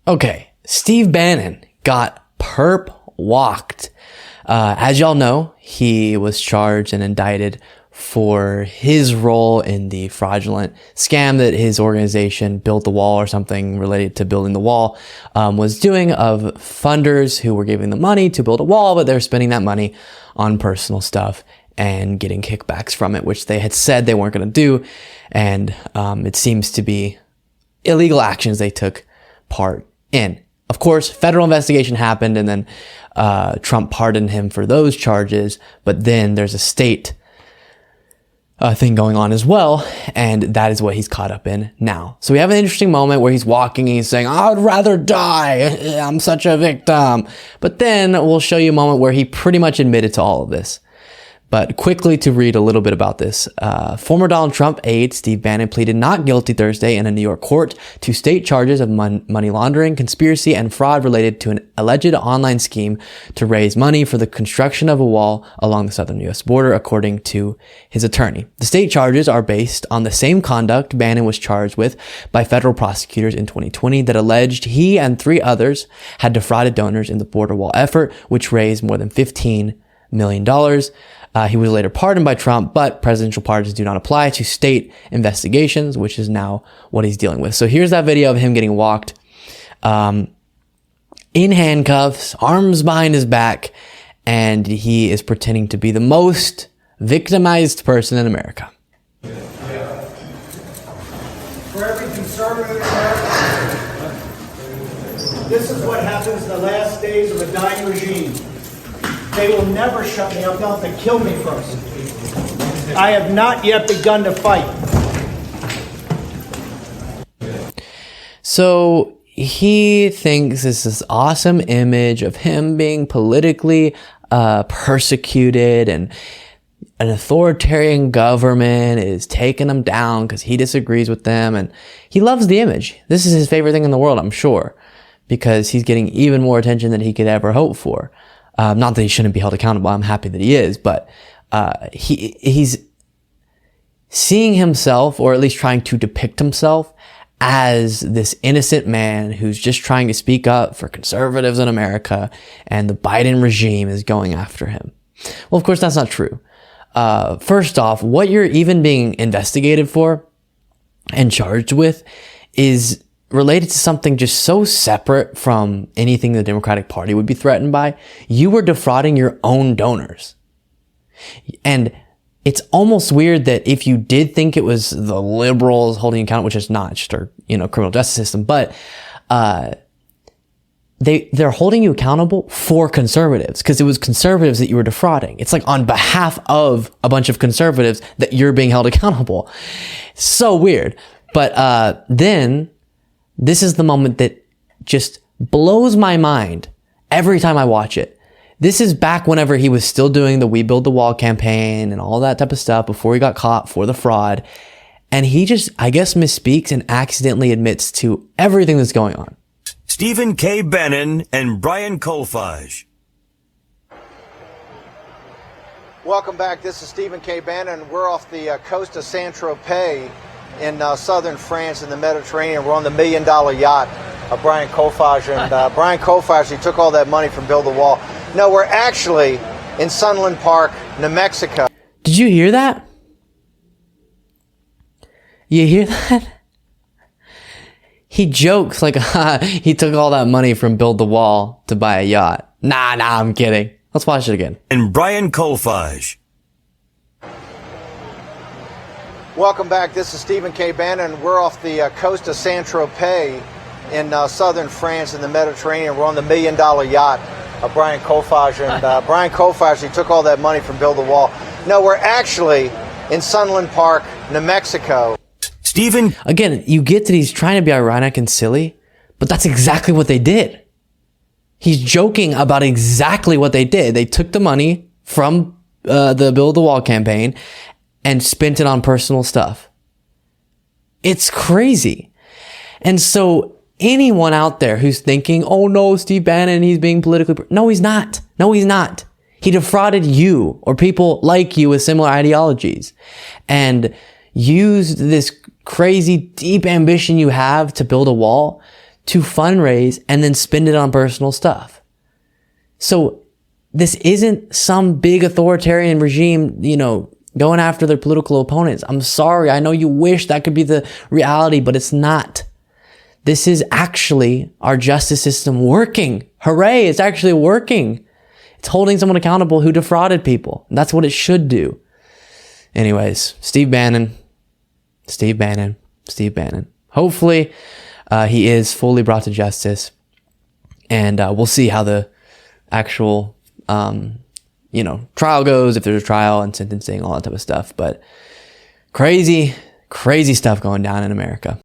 Okay, Steve Bannon got perp walked. As y'all know, he was charged and indicted for his role in the fraudulent scam that his organization, Build the Wall or something related to building the wall, was doing, of funders who were giving the money to build a wall, but they're spending that money on personal stuff and getting kickbacks from it, which they had said they weren't going to do. And it seems to be illegal actions they took part in. Of course, federal investigation happened, and then Trump pardoned him for those charges. But then there's a state thing going on as well, and that is what he's caught up in now. So we have an interesting moment where he's walking and he's saying, "I'd rather die. I'm such a victim." But then we'll show you a moment where he pretty much admitted to all of this. But quickly to read a little bit about this. Former Donald Trump aide Steve Bannon pleaded not guilty Thursday in a New York court to state charges of money laundering, conspiracy, and fraud related to an alleged online scheme to raise money for the construction of a wall along the southern U.S. border, according to his attorney. The state charges are based on the same conduct Bannon was charged with by federal prosecutors in 2020 that alleged he and 3 others had defrauded donors in the border wall effort, which raised more than $15 million. He was later pardoned by Trump, but presidential pardons do not apply to state investigations, which is now what he's dealing with. So here's that video of him getting walked in handcuffs, arms behind his back, and he is pretending to be the most victimized person in America. For every conservative American, this is what happens in the last days of a dying regime. They will never shut me up. They'll have to kill me first. I have not yet begun to fight. So he thinks this awesome image of him being politically persecuted, and an authoritarian government is taking him down because he disagrees with them. And he loves the image. This is his favorite thing in the world, I'm sure, because he's getting even more attention than he could ever hope for. Not that he shouldn't be held accountable. I'm happy that he is, but he's seeing himself, or at least trying to depict himself, as this innocent man who's just trying to speak up for conservatives in America, and the Biden regime is going after him. Well, of course, that's not true. First off, what you're even being investigated for and charged with is related to something just so separate from anything the Democratic Party would be threatened by. You were defrauding your own donors. And it's almost weird that if you did think it was the liberals holding you accountable, which is not, just our, criminal justice system, but they're holding you accountable for conservatives, because it was conservatives that you were defrauding. It's like on behalf of a bunch of conservatives that you're being held accountable. So weird. But then this is the moment that just blows my mind every time I watch it. This is back whenever he was still doing the We Build the Wall campaign and all that type of stuff before he got caught for the fraud. And he just, I guess, misspeaks and accidentally admits to everything that's going on. Stephen K. Bannon and Brian Colfage. Welcome back. This is Stephen K. Bannon. We're off the coast of Saint-Tropez in southern France in the Mediterranean. We're on the $1 million yacht of Brian Colfage. And Brian Colfage, he took all that money from Build the Wall. No, we're actually in Sunland Park, New Mexico. Did you hear that? You hear that? He jokes like he took all that money from Build the Wall to buy a yacht. Nah, I'm kidding. Let's watch it again. And Brian Colfage. Welcome back. This is Stephen K. Bannon. We're off the coast of Saint-Tropez in southern France in the Mediterranean. We're on the $1 million yacht of Brian Colfage. And Brian Colfage, he took all that money from Build the Wall. No, we're actually in Sunland Park, New Mexico. Stephen. Again, you get that he's trying to be ironic and silly, but that's exactly what they did. He's joking about exactly what they did. They took the money from the Build the Wall campaign and spent it on personal stuff. It's crazy. And so anyone out there who's thinking, oh no, Steve Bannon, he's being politically... No, he's not. No, he's not. He defrauded you or people like you with similar ideologies and used this crazy deep ambition you have to build a wall to fundraise and then spend it on personal stuff. So this isn't some big authoritarian regime, going after their political opponents. I'm sorry. I know you wish that could be the reality, but it's not. This is actually our justice system working. Hooray, it's actually working. It's holding someone accountable who defrauded people. That's what it should do. Anyways, Steve Bannon. Hopefully, he is fully brought to justice. And we'll see how the actual, trial goes, if there's a trial and sentencing, all that type of stuff. But crazy stuff going down in America.